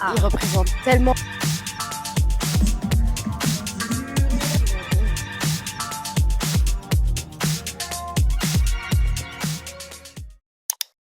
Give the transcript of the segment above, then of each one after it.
Il représente tellement.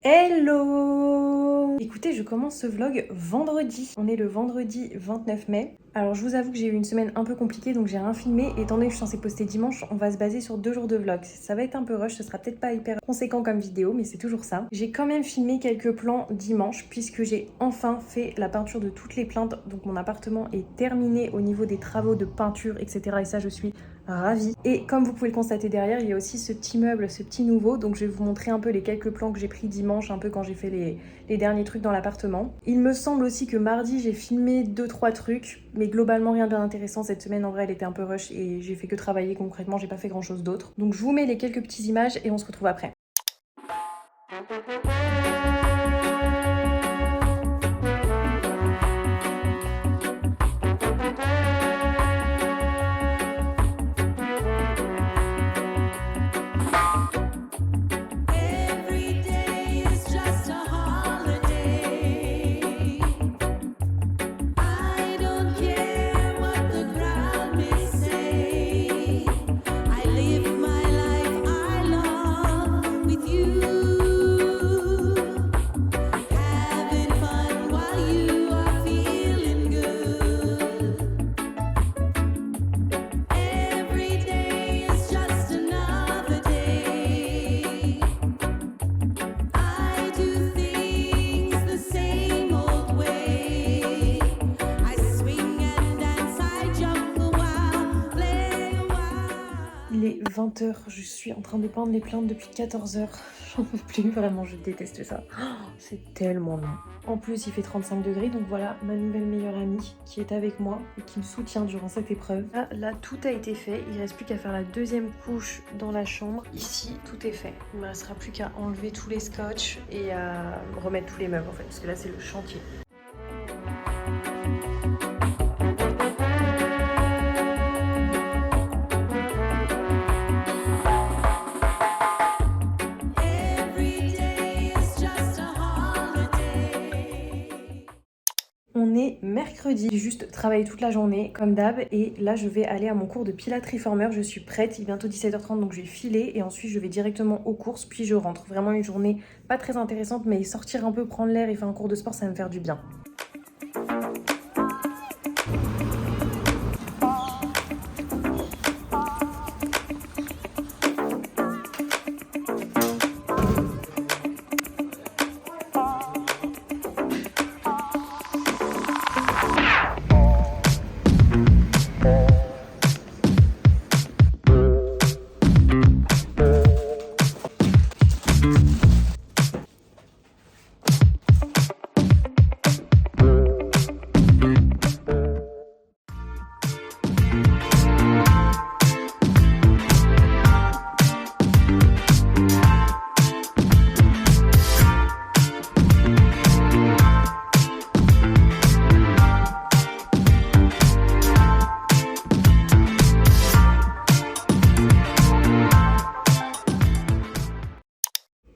Hello! Écoutez, je commence ce vlog vendredi. On est le vendredi 29 mai. Alors je vous avoue que j'ai eu une semaine un peu compliquée, donc j'ai rien filmé. Étant donné que je suis censée poster dimanche, on va se baser sur 2 jours de vlog. Ça va être un peu rush, ce sera peut-être pas hyper conséquent comme vidéo, mais c'est toujours ça. J'ai quand même filmé quelques plans dimanche, puisque j'ai enfin fait la peinture de toutes les plaintes. Donc mon appartement est terminé au niveau des travaux de peinture, etc. Et ça, je suis ravie. Et comme vous pouvez le constater derrière, il y a aussi ce petit meuble, ce petit nouveau. Donc je vais vous montrer un peu les quelques plans que j'ai pris dimanche, un peu quand j'ai fait les derniers trucs dans l'appartement. Il me semble aussi que mardi, j'ai filmé 2-3 trucs, mais globalement rien de bien intéressant. Cette semaine, en vrai, elle était un peu rush et j'ai fait que travailler concrètement, j'ai pas fait grand chose d'autre. Donc je vous mets les quelques petites images et on se retrouve après. Il est 20h, je suis en train de peindre les plaintes depuis 14h. J'en peux plus, vraiment, je déteste ça. C'est tellement long. En plus, il fait 35 degrés, donc voilà ma nouvelle meilleure amie qui est avec moi et qui me soutient durant cette épreuve. Là, tout a été fait. Il ne reste plus qu'à faire la deuxième couche dans la chambre. Ici, tout est fait. Il ne me restera plus qu'à enlever tous les scotch et à remettre tous les meubles en fait, parce que là, c'est le chantier. On est mercredi, j'ai juste travaillé toute la journée comme d'hab et là je vais aller à mon cours de Pilates Reformer, je suis prête, il est bientôt 17h30 donc je vais filer et ensuite je vais directement aux courses puis je rentre. Vraiment une journée pas très intéressante mais sortir un peu, prendre l'air et faire un cours de sport ça va me faire du bien.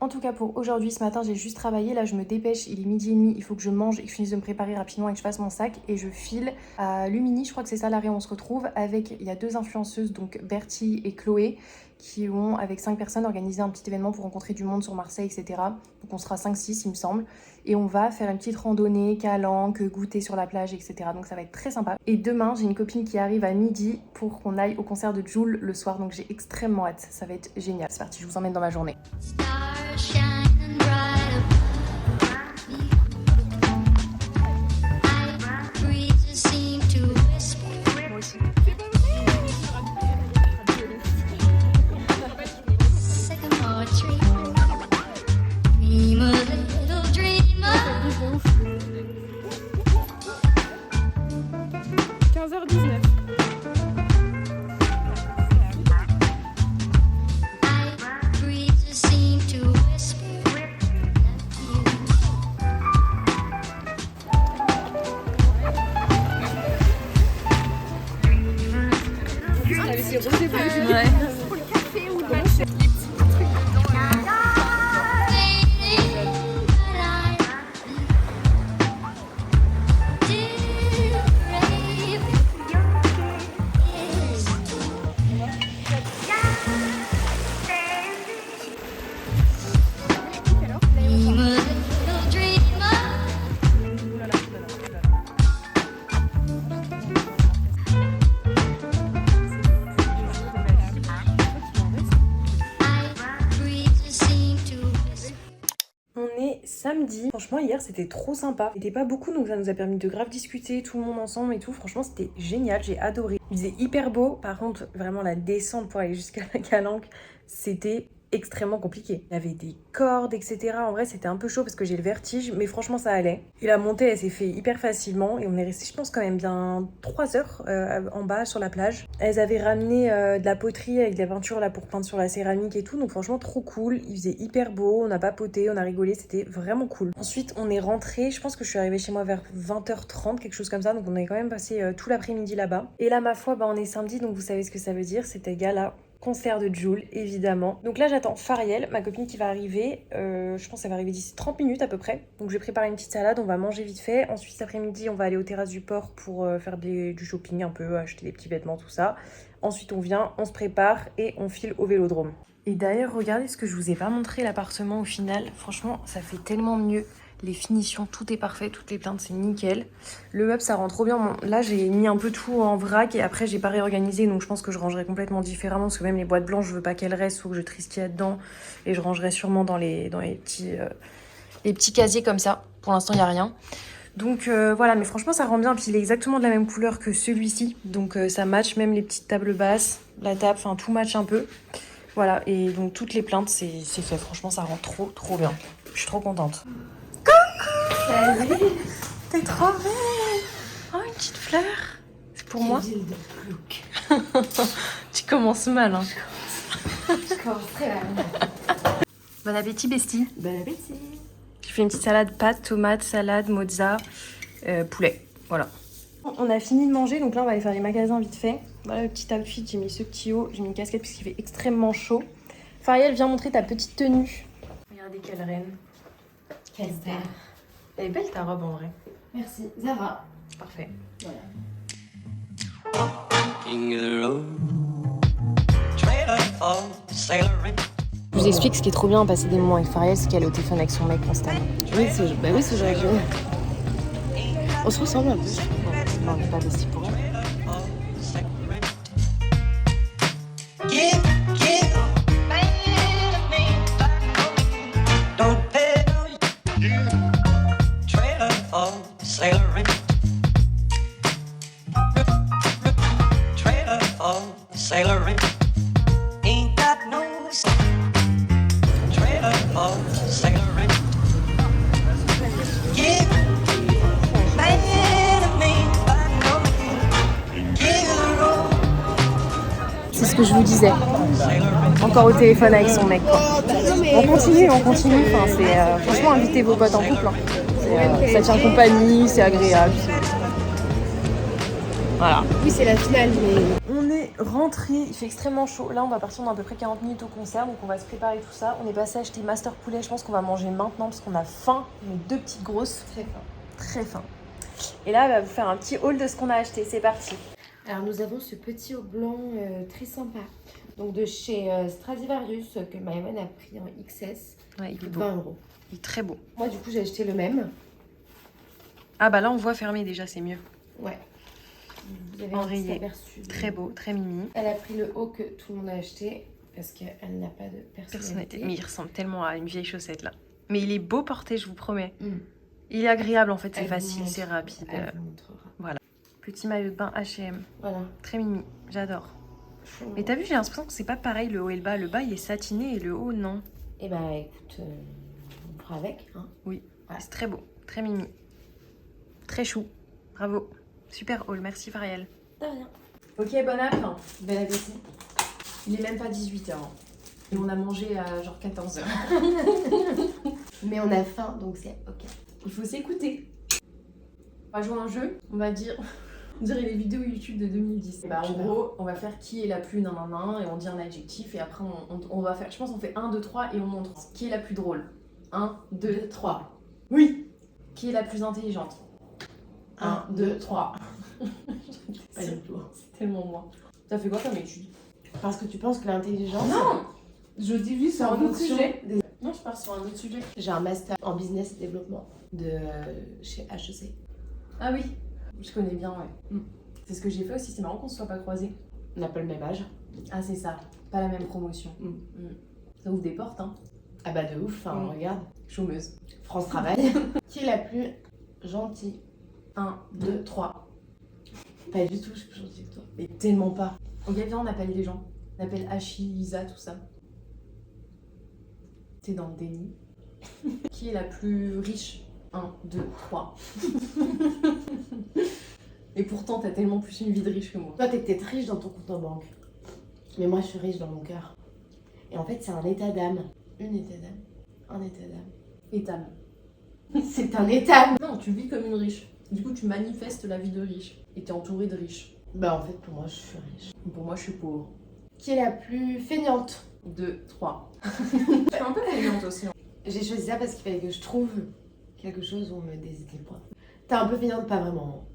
En tout cas pour aujourd'hui, ce matin j'ai juste travaillé, là je me dépêche, il est 12h30, il faut que je mange et que je finisse de me préparer rapidement et que je fasse mon sac et je file à Lumini, je crois que c'est ça l'arrêt où on se retrouve avec, il y a 2 influenceuses donc Bertie et Chloé qui ont avec 5 personnes organisé un petit événement pour rencontrer du monde sur Marseille etc. Donc on sera 5-6 il me semble et on va faire une petite randonnée, calanque, goûter sur la plage etc. Donc ça va être très sympa. Et demain j'ai une copine qui arrive à midi pour qu'on aille au concert de Jul le soir donc j'ai extrêmement hâte, ça va être génial. C'est parti, je vous emmène dans ma journée. Shining bright above me. Night breezes seem to whisper. Sycamore tree. Dream a little dreamer. 15h19. Night breezes seem to whisper. est samedi. Franchement, hier, c'était trop sympa. Il était pas beaucoup, donc ça nous a permis de grave discuter, tout le monde ensemble et tout. Franchement, c'était génial, j'ai adoré. Il faisait hyper beau. Par contre, vraiment, la descente pour aller jusqu'à la Calanque, c'était extrêmement compliqué. Il y avait des cordes, etc. En vrai, c'était un peu chaud parce que j'ai le vertige, mais franchement, ça allait. Et la montée, elle s'est fait hyper facilement et on est resté, je pense, quand même bien 3 heures en bas sur la plage. Elles avaient ramené de la poterie avec de la peinture là pour peindre sur la céramique et tout, donc franchement, trop cool. Il faisait hyper beau, on a papoté, on a rigolé, c'était vraiment cool. Ensuite, on est rentré, je pense que je suis arrivée chez moi vers 20h30, quelque chose comme ça, donc on avait quand même passé tout l'après-midi là-bas. Et là, ma foi, on est samedi, donc vous savez ce que ça veut dire, c'était gala. Concert de Jul, évidemment. Donc là, j'attends Fariel, ma copine qui va arriver. Je pense qu'elle va arriver d'ici 30 minutes à peu près. Donc je vais préparer une petite salade, on va manger vite fait. Ensuite, cet après-midi, on va aller aux terrasses du port pour faire du shopping un peu, acheter des petits vêtements, tout ça. Ensuite, on vient, on se prépare et on file au vélodrome. Et d'ailleurs, regardez ce que je vous ai pas montré, l'appartement au final. Franchement, ça fait tellement mieux. Les finitions, tout est parfait, toutes les plaintes, c'est nickel. Le meuble, ça rend trop bien. Bon, là, j'ai mis un peu tout en vrac et après, j'ai pas réorganisé. Donc, je pense que je rangerai complètement différemment parce que même les boîtes blanches, je veux pas qu'elles restent. Faut que je trie ce qu'il y a dedans. Et je rangerai sûrement dans les petits casiers comme ça. Pour l'instant, il n'y a rien. Donc, voilà. Mais franchement, ça rend bien. Puis, il est exactement de la même couleur que celui-ci. Donc, ça match même les petites tables basses, la table. Enfin, tout match un peu. Voilà. Et donc, toutes les plaintes, c'est fait. Franchement, ça rend trop bien. Je suis trop contente. Salut. T'es trop belle. Oh, une petite fleur. C'est pour moi. Tu commences mal, hein. Je commence très mal. Bon appétit, bestie. Bon appétit. Je fais une petite salade pâtes, tomates, salade, mozza, poulet. Voilà. On a fini de manger, donc là on va aller faire les magasins vite fait. Voilà le petit outfit, j'ai mis ce petit haut, j'ai mis une casquette parce qu'il fait extrêmement chaud. Fariel, viens montrer ta petite tenue. Regardez quelle reine. Quelle star. Elle est belle ta robe en vrai. Merci. Zara. Parfait. Voilà. Je vous explique ce qui est trop bien à passer des moments avec Fariel, c'est qu'elle est au téléphone avec son mec constamment. Oui, c'est vrai. On se ressemble un peu. On n'est pas besties pour elle. C'est ce que je vous disais. Encore au téléphone avec son mec, quoi. On continue. Enfin, c'est, franchement, invitez vos potes en couple. Hein. Ça tient compagnie, c'est agréable. Voilà. Oui, c'est la finale, mais... On est rentré, il fait extrêmement chaud. Là, on va partir dans à peu près 40 minutes au concert, donc on va se préparer tout ça. On est passé acheter Master Poulet, je pense qu'on va manger maintenant parce qu'on a faim. On est 2 petites grosses. Très fin. Très faim. Et là, elle va vous faire un petit haul de ce qu'on a acheté. C'est parti. Alors, nous avons ce petit haut blanc très sympa. Donc, de chez Stradivarius, que Maëvan a pris en XS. Ouais, il est beau. 20 €. Il est très beau. Moi, du coup, j'ai acheté le même. Ah bah là, on voit fermé déjà, c'est mieux. Ouais. Vous avez Enrayé. un petit aperçu. Très beau, très mimi. Elle a pris le haut que tout le monde a acheté parce qu'elle n'a pas de personnalité. Mais il ressemble tellement à une vieille chaussette là. Mais il est beau porté, je vous promets. Mm. Il est agréable en fait, c'est Elle vous facile, montre. c'est rapide. Elle vous montrera. Voilà. Petit maillot de bain H&M. Voilà. Très mimi, j'adore. Mais t'as vu, j'ai l'impression que c'est pas pareil le haut et le bas. Le bas il est satiné et le haut non. Et bah écoute, on fera avec. Hein. Oui, Ouais. c'est très beau, très mimi. Très chou, bravo. Super haul, merci Fariel. De rien. Ok, bon app. Bon appétit. Il est même pas 18h. Et on a mangé à genre 14h. Mais on a faim, donc c'est ok. Il faut s'écouter. On va jouer à un jeu, on va dire... On dirait les vidéos YouTube de 2010. Bah, en gros, on va faire qui est la plus nanana et on dit un adjectif et après on va faire... Je pense qu'on fait 1, 2, 3 et on montre qui est la plus drôle. 1, 2, 3. Oui. Qui est la plus intelligente. 1, 2, 3. C'est tellement moi. T'as fait quoi comme étude? Parce que tu penses que l'intelligence... Non. Je dis juste sur un autre sujet. Des... Non, je pars sur un autre sujet. J'ai un master en business et développement de chez HEC. Ah oui. Je connais bien, ouais. C'est ce que j'ai fait aussi, c'est marrant qu'on se soit pas croisés. On n'a pas le même âge. Ah c'est ça, pas la même promotion. Ça ouvre des portes, hein. Ah bah de ouf, enfin regarde. Chômeuse. France Travail. Qui est la plus gentille? 1, 2, 3. Pas du tout, je suis plus gentille que toi. Mais tellement pas. Ok, viens, on appelle les gens. On appelle Achille, Lisa, tout ça. T'es dans le déni. Qui est la plus riche? 1, 2, 3. Et pourtant, t'as tellement plus une vie de riche que moi. Toi, t'es peut-être riche dans ton compte en banque. Mais moi, je suis riche dans mon cœur. Et en fait, c'est un état d'âme. Une état d'âme. Un état d'âme. Et t'as... C'est un état. Non, tu vis comme une riche. Du coup, tu manifestes la vie de riche. Et t'es entourée de riches. Bah en fait, pour moi, je suis riche. Pour moi, je suis pauvre. Qui est la plus feignante? 2, 3. Je suis un peu feignante aussi. J'ai choisi ça parce qu'il fallait que je trouve quelque chose où on me déséquilibre. T'es un peu feignante, pas vraiment.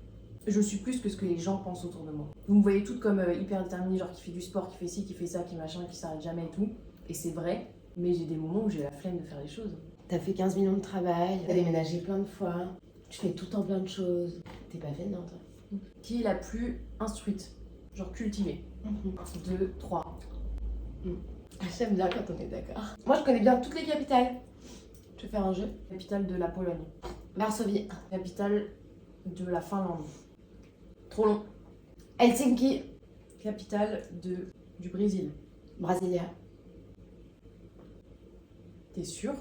Je suis plus que ce que les gens pensent autour de moi. Vous me voyez toutes comme hyper déterminée, genre qui fait du sport, qui fait ci, qui fait ça, qui machin, qui s'arrête jamais et tout. Et c'est vrai, mais j'ai des moments où j'ai la flemme de faire les choses. T'as fait 15 millions de travail, t'as déménagé plein de fois, tu fais tout le temps plein de choses. T'es pas feignante. Qui est la plus instruite? Genre cultivée. 2, 3. J'aime bien quand on est d'accord. Moi, je connais bien toutes les capitales. Tu veux faire un jeu? Capitale de la Pologne. Varsovie. Capitale de la Finlande. Trop long. Helsinki. Capitale du Brésil. Brasilia. T'es sûre?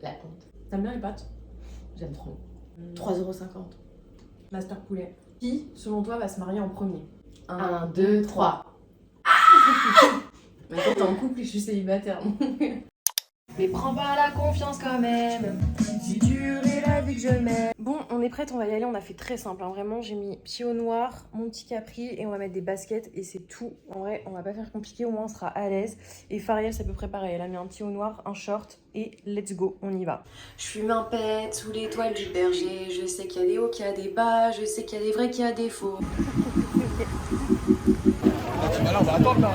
La honte. T'aimes bien les pâtes? J'aime trop. 3,50€. Master poulet. Qui, selon toi, va se marier en premier? 1, 2, 3. Mais toi, t'es en couple et je suis célibataire. Mais prends pas la confiance quand même. Si dur est la vie que je mets. Bon, on est prête, on va y aller. On a fait très simple, hein. Vraiment. J'ai mis pied au noir, mon petit capri et on va mettre des baskets et c'est tout. En vrai, on va pas faire compliqué, au moins on sera à l'aise. Et Fariel, c'est à peu près pareil. Elle a mis un petit haut noir, un short et let's go, on y va. Je fume un pet sous les toiles du berger. Je sais qu'il y a des hauts, qu'il y a des bas. Je sais qu'il y a des vrais, qu'il y a des faux. Là, on va attendre là.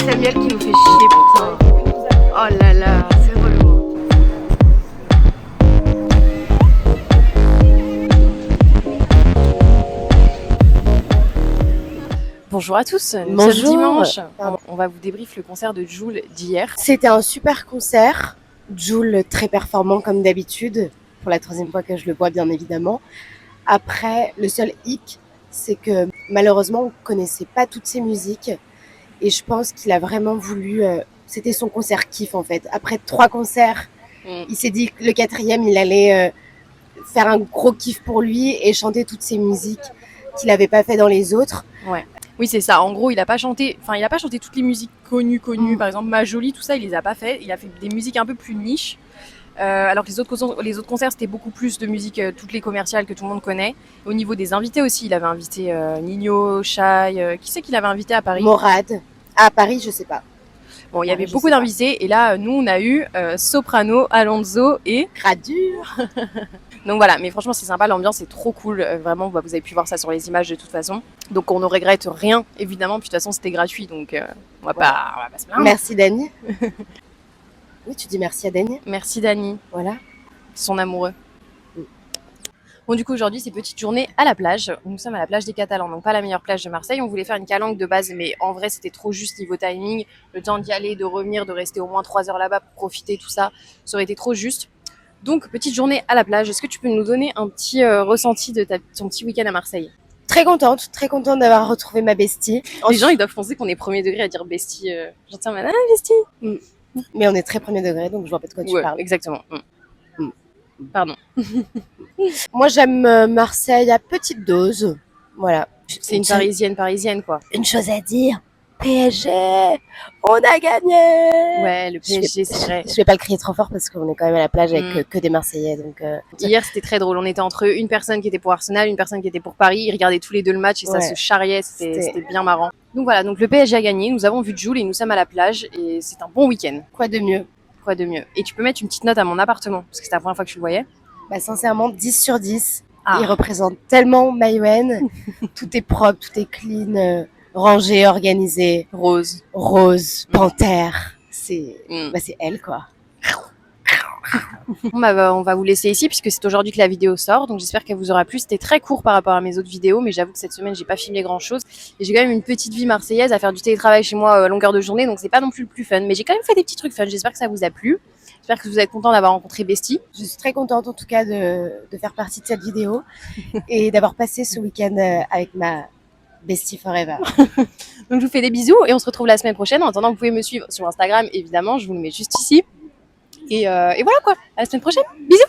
Samuel qui nous fait chier, putain. Oh là là, c'est relou. Bonjour à tous, nous Bonjour. sommes dimanche. Pardon. On va vous débrief le concert de Jul d'hier. C'était un super concert. Jul très performant comme d'habitude. Pour la 3e fois que je le vois, bien évidemment. Après, le seul hic, c'est que malheureusement, on ne connaissait pas toutes ses musiques. Et je pense qu'il a vraiment voulu... c'était son concert kiff en fait. Après 3 concerts, il s'est dit que le 4e, il allait faire un gros kiff pour lui et chanter toutes ses musiques qu'il n'avait pas fait dans les autres. Ouais. Oui, c'est ça. En gros, il a pas chanté toutes les musiques connues. Par exemple, Ma Jolie, tout ça, il les a pas fait. Il a fait des musiques un peu plus niches. Alors que les autres concerts, c'était beaucoup plus de musique, toutes les commerciales que tout le monde connaît. Au niveau des invités aussi, il avait invité Nino, Shai, qui c'est qu'il avait invité à Paris? Morad. À Paris, je sais pas. Bon, il y avait je beaucoup sais pas. d'invités. Et là, nous, on a eu Soprano, Alonso et... Gradure. Donc voilà, mais franchement, c'est sympa. L'ambiance est trop cool. Vraiment, vous avez pu voir ça sur les images de toute façon. Donc on ne regrette rien, évidemment. Puis de toute façon, c'était gratuit. Donc on va pas se plaindre. Merci Dani. Oui, tu dis merci à Dani. Merci, Dani. Voilà. Son amoureux. Bon, du coup, aujourd'hui, c'est petite journée à la plage. Nous sommes à la plage des Catalans, donc pas la meilleure plage de Marseille. On voulait faire une calanque de base, mais en vrai, c'était trop juste niveau timing. Le temps d'y aller, de revenir, de rester au moins 3 heures là-bas pour profiter, tout ça, ça aurait été trop juste. Donc, petite journée à la plage. Est-ce que tu peux nous donner un petit ressenti de ton petit week-end à Marseille? Très contente d'avoir retrouvé ma bestie. Les gens, ils doivent penser qu'on est premier degré à dire bestie. J'entends, madame, bestie. Mais on est très premier degré, donc je vois pas de quoi tu Ouais, parles. exactement. Mm. Pardon. Moi, j'aime Marseille à petite dose. Voilà. C'est une parisienne, quoi. Une chose à dire. PSG, on a gagné. Ouais, le PSG, c'est vrai. Je vais pas le crier trop fort parce qu'on est quand même à la plage avec Mm. que des Marseillais. Donc, Hier, c'était très drôle. On était entre une personne qui était pour Arsenal, une personne qui était pour Paris. Ils regardaient tous les deux le match et ça Ouais. se charriait. C'était C'était- bien marrant. Donc voilà, donc le PSG a gagné. Nous avons vu Jules et nous sommes à la plage et c'est un bon week-end. quoi de mieux? Quoi de mieux? Et tu peux mettre une petite note à mon appartement parce que c'était la première fois que tu le voyais. Bah, sincèrement, 10 sur 10. Ah. Il représente tellement Maïwen. Tout est propre, tout est clean, rangé, organisé. Rose. Rose, panthère. C'est Mm. bah, c'est elle, quoi. Bon, bah, on va vous laisser ici puisque c'est aujourd'hui que la vidéo sort. Donc j'espère qu'elle vous aura plu. C'était très court par rapport à mes autres vidéos, mais j'avoue que cette semaine j'ai pas filmé grand chose. Et j'ai quand même une petite vie marseillaise à faire du télétravail chez moi à longueur de journée, donc c'est pas non plus le plus fun. Mais j'ai quand même fait des petits trucs fun. J'espère que ça vous a plu. J'espère que vous êtes content d'avoir rencontré Bestie. Je suis très contente en tout cas de faire partie de cette vidéo et d'avoir passé ce week-end avec ma bestie forever. Donc je vous fais des bisous et on se retrouve la semaine prochaine. En attendant, vous pouvez me suivre sur Instagram, évidemment. Je vous le mets juste ici. Et voilà quoi. À la semaine prochaine. Bisous.